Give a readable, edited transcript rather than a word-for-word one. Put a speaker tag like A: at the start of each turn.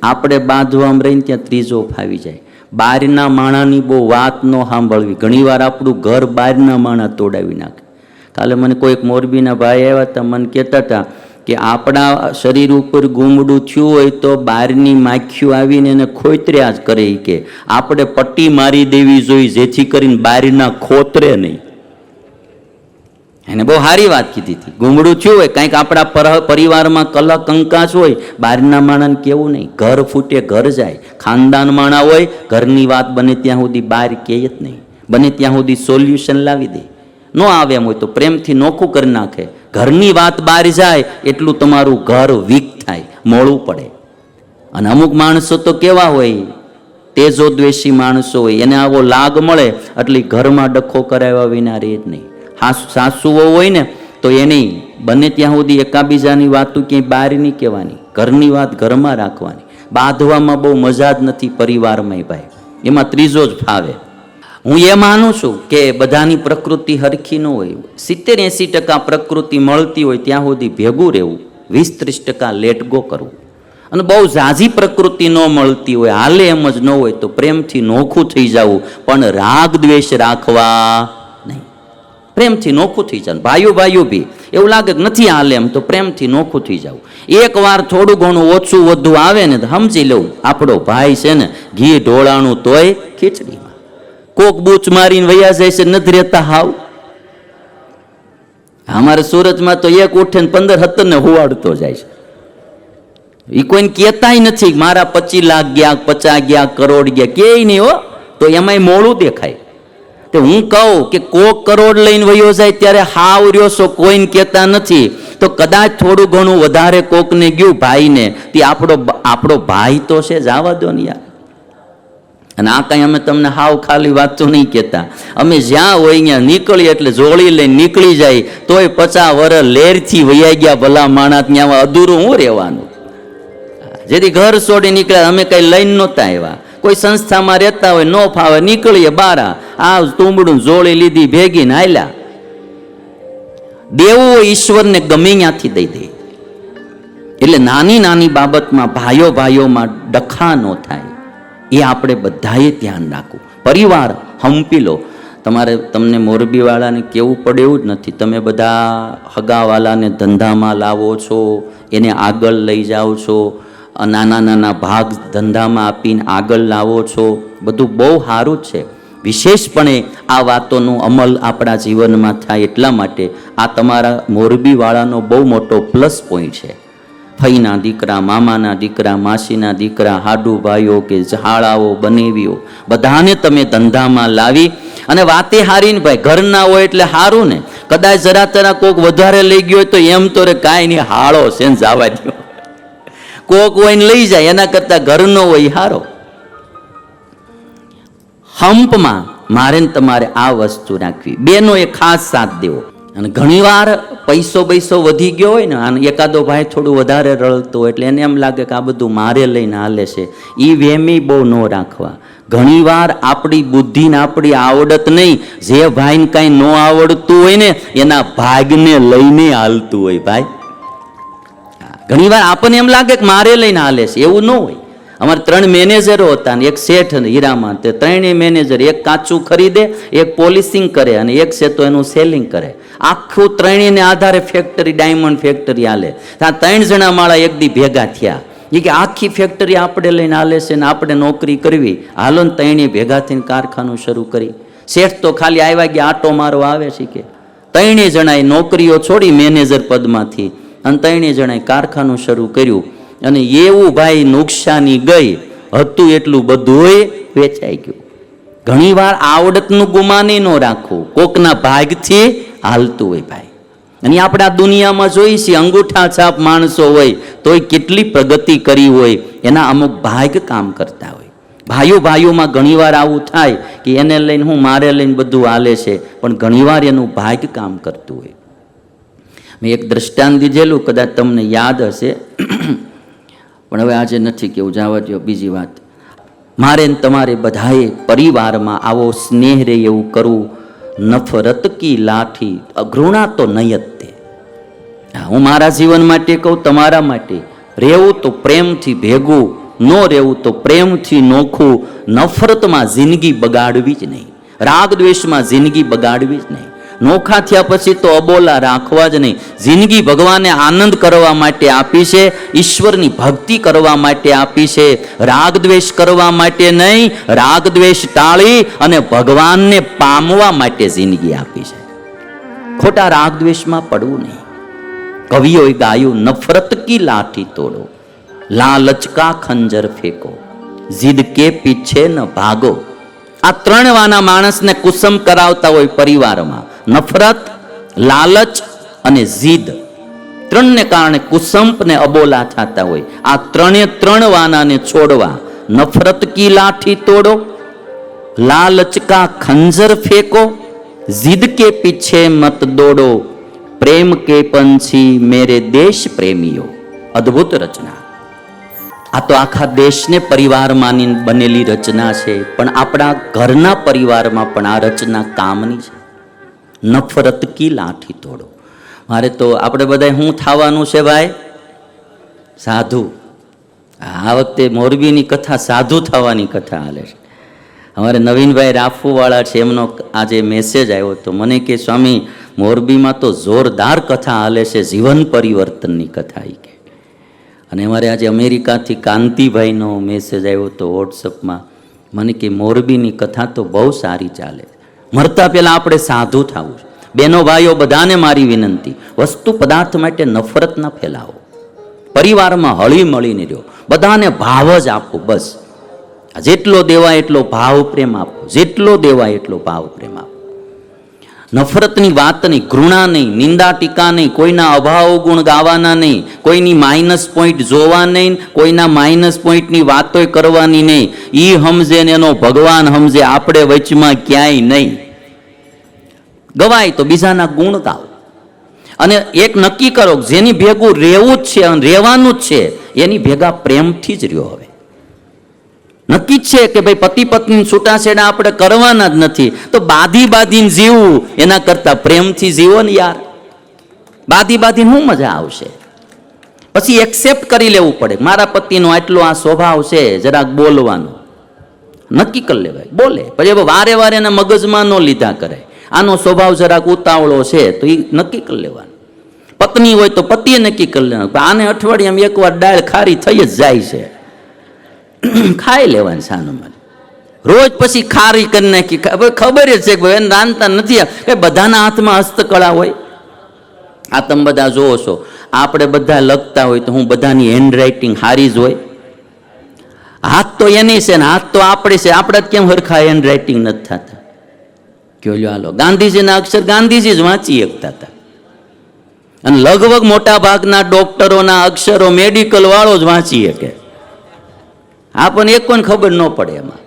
A: આપણે બાંધવામાં રહીને ત્યાં ત્રીજો ફાવી જાય. બહારના માણાની બહુ વાત ન સાંભળવી. ઘણીવાર આપણું ઘર બહારના માણા તોડાવી નાખે. કાલે મને કોઈક મોરબીના ભાઈ આવ્યા હતા, મને કહેતા હતા કે આપણા શરીર ઉપર ગુમડું થયું હોય તો બહારની માખીઓ આવીને એને ખોતર્યા જ કરે. કે આપણે પટ્ટી મારી દેવી જોઈએ જેથી કરીને બહારના ખોતરે નહીં. એને બહુ સારી વાત કીધી હતી. ગુમડું થયું હોય કંઈક આપણા પરિવારમાં કલહ કંકાસ હોય, બહારના માણાને કેવું નહીં. ઘર ફૂટે ઘર જાય. ખાનદાન માણા હોય, ઘરની વાત બને ત્યાં સુધી બહાર કહે જ નહીં. બને ત્યાં સુધી સોલ્યુશન લાવી દે. ન આવે એમ હોય તો પ્રેમથી નોખું કરી નાખે. ઘરની વાત બહાર જાય એટલું તમારું ઘર વીક થાય, મોડું પડે. અને અમુક માણસો તો કેવા હોય, તેજો દ્વેષી માણસો હોય, એને આવો લાગ મળે એટલે ઘરમાં ડખો કરાવ્યા વિના રહે જ નહીં. સાસુઓ હોય ને તો એની બને ત્યાં સુધી એકાબીજાની વાતો ક્યાંય બહાર નહીં કહેવાની. ઘરની વાત ઘરમાં રાખવાની. બાંધવામાં બહુ મજા જ નથી પરિવારમાં ભાઈ. એમાં ત્રીજો જ ફાવે. હું એ માનું છું કે બધાની પ્રકૃતિ હરખી ન હોય. 70-80% પ્રકૃતિ મળતી હોય ત્યાં સુધી ભેગું રહેવું, 20-30% લેટ ગો કરવું. અને બહુ ઝાઝી પ્રકૃતિ ન મળતી હોય, હાલે એમ જ ન હોય તો પ્રેમથી નોખું થઈ જવું, પણ રાગ દ્વેષ રાખવા નહીં. પ્રેમથી નોખું થઈ જવું. ભાઈઓ બી એવું લાગે કે નથી હાલે એમ તો પ્રેમથી નોખું થઈ જવું. એકવાર થોડું ઘણું ઓછું વધુ આવે ને તો સમજી લઉં આપણો ભાઈ છે ને ઘી ઢોળાણું તોય ખીચડીમાં. કોક બૂચ મારીને વૈયા જાય છે, નથી રહેતા હાવ. અમારે સુરતમાં તો એક ઉઠે ને 15-17 ને હુવાડતો જાય છે. એ કોઈને કહેતાય નથી મારા 25 લાખ ગયા, 50 ગયા, કરોડ ગયા, કે નહીં હો. તો એમાંય મોડું દેખાય. તો હું કહું કે કોક કરોડ લઈને વયો જાય ત્યારે હાવ રહ્યો છો, કોઈને કહેતા નથી. તો કદાચ થોડું ઘણું વધારે કોકને ગયું ભાઈને, તે આપણો ભાઈ તો છે, જવા દો ને યાર. અને આ કાંઈ અમે તમને હાવ ખાલી વાતો નહીં કહેતા. અમે જ્યાં હોય ત્યાં નીકળીએ એટલે જોડી લઈને નીકળી જાય તોય 50 વર્ષ લેરથી વૈયા ગયા ભલા માણસ, ત્યાં અધૂરું હું રહેવાનું. જેથી ઘર છોડી નીકળ્યા. અમે કઈ લઈને નહોતા આવ્યા. કોઈ સંસ્થામાં રહેતા હોય, ન ફાવે નીકળીએ બારા, આ તુંબડું જોડી લીધી ભેગી ને હાલ્યા. દેવું ઈશ્વરને ગમે ત્યાંથી દઈ દે. એટલે નાની નાની બાબતમાં ભાઈઓમાં ડખા ન થાય એ આપણે બધાએ ધ્યાન રાખવું. પરિવાર હંપી લો. તમને મોરબીવાળાને કેવું પડે એવું જ નથી. તમે બધા હગાવાલાને ધંધામાં લાવો છો, એને આગળ લઈ જાઓ છો, નાના નાના ભાગ ધંધામાં આપીને આગળ લાવો છો, બધું બહુ સારું જ છે. વિશેષપણે આ વાતોનો અમલ આપણા જીવનમાં થાય એટલા માટે આ તમારા મોરબીવાળાનો બહુ મોટો પ્લસ પોઈન્ટ છે. ફઈના દીકરા, મામાના દીકરા, માસીના દીકરા, હાડુ ભાઈઓ કે ઝાડાઓ, બનેવીઓ બધાને તમે ધંધામાં લાવી અને વાતે હારી ને ભાઈ. ઘરના હોય એટલે સારું ને. કદાચ જરા કોક વધારે લઈ ગયો હોય તો એમ તો રે કાંઈ નહીં, હાળો છે ને જવા દો. કોક હોય ને લઈ જાય, એના કરતા ઘરનો હોય હારો. હંપમાં મારે ને તમારે આ વસ્તુ રાખવી. બેનો એ ખાસ સાથ દેવો. અને ઘણીવાર પૈસો વધી ગયો હોય ને, અને એકાદો ભાઈ થોડું વધારે રળતો હોય એટલે એને એમ લાગે કે આ બધું મારે લઈને હાલે છે. એ વેમી બહુ ન રાખવા. ઘણીવાર આપણી બુદ્ધિ ને આપણી આવડત નહીં, જે ભાઈને કાંઈ ન આવડતું હોય ને એના ભાગને લઈને હાલતું હોય ભાઈ. ઘણીવાર આપણને એમ લાગે કે મારે લઈને હાલે છે, એવું ન હોય. અમારે 3 મેનેજરો હતા ને એક શેઠ હીરામાં. તે 3 મેનેજર, એક કાચું ખરીદે, એક પોલિશિંગ કરે અને એક છે તો એનું સેલિંગ કરે. આખું 3ને આધારે ફેક્ટરી, ડાયમંડ ફેક્ટરી હાલે. ત્યાં 3 જણા માળા એક દી ભેગા થયા. એ કે આખી ફેક્ટરી આપણે લઈને હાલે છે ને આપણે નોકરી કરવી, હાલો ને 3 ભેગા થઈને કારખાનું શરૂ કરી. શેઠ તો ખાલી આવ્યા ગયા આટો મારો આવે છે કે 3 જણાએ નોકરીઓ છોડી મેનેજર પદમાંથી અને 3 જણાએ કારખાનું શરૂ કર્યું. અને એવું ભાઈ નુકસાની ગઈ હતું એટલું બધું વેચાઈ ગયું. ઘણીવાર આવડતનું ગુમાની ન રાખવું, કોકના ભાગથી હાલતું હોય ભાઈ. અને આપણે આ દુનિયામાં જોઈએ છીએ અંગૂઠા છાપ માણસો હોય તોય કેટલી પ્રગતિ કરી હોય, એના અમુક ભાગ કામ કરતા હોય. ભાઈઓમાં ઘણીવાર આવું થાય કે એને લઈને હું મારે લઈને બધું હાલે છે, પણ ઘણીવાર એનું ભાગ કામ કરતું હોય. મેં એક દ્રષ્ટાંત દીધેલું, કદાચ તમને યાદ હશે, પણ હવે આજે નથી કેવું, જવા દો. બીજી વાત, મારે ને તમારે બધાએ પરિવારમાં આવો સ્નેહ રહે એવું કરવું. નફરત કી લાઠી અઘૃણા તો નયત તે. હું મારા જીવન માટે કહું, તમારા માટે રહેવું તો પ્રેમથી ભેગું ન રહેવું તો પ્રેમથી નોખું, નફરતમાં જિંદગી બગાડવી જ નહીં, રાગ દ્વેષમાં જિંદગી બગાડવી જ નહીં. નોખા થયા પછી તો અબોલા રાખવા જ નહીં. જિંદગી ભગવાને આનંદ કરવા માટે આપી છે, ઈશ્વરની ભક્તિ કરવા માટે આપી છે, રાગ દ્વેષ કરવા માટે નહીં. રાગ દ્વેષ ટાળી અને ભગવાનને પામવા માટે જિંદગી આપી છે. ખોટા રાગ દ્વેષમાં પડવું નહીં. કવિઓએ ગાયું, નફરત કી લાઠી તોડો, લાલચ કા ખંજર ફેંકો, જીદ કે પીછે ન ભાગો. આ ત્રણ વાના માણસને કુસમ કરાવતા હોય પરિવારમાં. નફરત, લાલચ અને જીદ, ત્રણને કારણે કુસંપ ને અબોલા થતા હોય. આ ત્રણ વાનાને છોડવા. નફરત કી લાઠી તોડો, લાલચ કા ખંજર ફેંકો, જીદ કે પીછે મત દોડો, પ્રેમ કે પંછી મેરે દેશ પ્રેમીઓ. અદ્ભુત રચના. આ તો આખા દેશને પરિવારમાં બનેલી રચના છે, પણ આપણા ઘરના પરિવારમાં પણ આ રચના કામની છે. નફરત કી લાઠી તોડો. મારે તો આપણે બધા શું થવાનું છે ભાઈ? સાધુ. આ વખતે મોરબીની કથા સાધુ થવાની કથા હાલે છે. અમારે નવીનભાઈ રાફુવાળા છે, એમનો આજે મેસેજ આવ્યો તો મને કે સ્વામી મોરબીમાં તો જોરદાર કથા હાલે છે, જીવન પરિવર્તનની કથા. એ કે અને અમારે આજે અમેરિકાથી કાંતિભાઈનો મેસેજ આવ્યો તો વોટ્સઅપમાં, મને કે મોરબીની કથા તો બહુ સારી ચાલે. મરતા પહેલાં આપણે સાધુ થવું છે. બહેનો ભાઈઓ બધાને મારી વિનંતી, વસ્તુ પદાર્થ માટે નફરત ન ફેલાવો. પરિવારમાં હળી મળીને રહ્યો, બધાને ભાવ જ આપો. બસ જેટલો દેવાય એટલો ભાવ પ્રેમ આપો, જેટલો દેવાય એટલો ભાવ પ્રેમ આપો. નફરતની વાત નહીં, ઘૃણા નહીં, નિંદા ટીકા નહીં, કોઈના અભાવ ગુણ ગાવાના નહીં, કોઈની માઇનસ પોઈન્ટ જોવા નહીં, કોઈના માઇનસ પોઈન્ટની વાતોય કરવાની નહીં. ઈ સમજે ને એનો ભગવાન સમજે, આપણે વચમાં ક્યાંય નહીં. ગવાય તો બીજાના ગુણ ગાઓ. અને એક નક્કી કરો, જેની ભેગું રહેવું જ છે અને રહેવાનું જ છે, એની ભેગા પ્રેમથી જ રહ્યો. હવે નક્કી જ છે કે ભાઈ પતિ પત્ની છૂટાછેડા આપણે કરવાના જ નથી, તો બાંધીને જીવવું એના કરતા પ્રેમથી જીવો ને યાર. બાંધીને શું મજા આવશે? પછી એક્સેપ્ટ કરી લેવું પડે, મારા પતિનો આટલો આ સ્વભાવ છે, જરાક બોલવાનો નક્કી કરી લેવાય, બોલે. પછી વારે એના મગજમાં ન લીધા કરે, આનો સ્વભાવ જરાક ઉતાવળો છે તો એ નક્કી કરી લેવાનું. પત્ની હોય તો પતિએ નક્કી કરી લેવાનું, આને અઠવાડિયામાં એકવાર દાળ ખારી થઈ જ જાય છે, ખાઈ લેવાની સાનુમાં. રોજ પછી ખારી કરી નાખી. ખબર જ છે કે ભાઈ એને રાંધતા નથી. બધાના હાથમાં હસ્તકળા હોય. આ તમે બધા જોવો છો, આપણે બધા લખતા હોય તો હું બધાની હેન્ડ રાઇટિંગ હારી જ હોય. હાથ તો એની છે ને હાથ તો આપણે છે, આપણે જ કેમ હરખા હેન્ડ રાઇટિંગ નથી થતા? કયો લ્યો હાલો, ગાંધીજીના અક્ષર ગાંધીજી જ વાંચી શકતા હતા, અને લગભગ મોટા ભાગના ડોક્ટરોના અક્ષરો મેડિકલ વાળો જ વાંચી શકે. આપણને એક પણ ખબર ન પડે એમાં.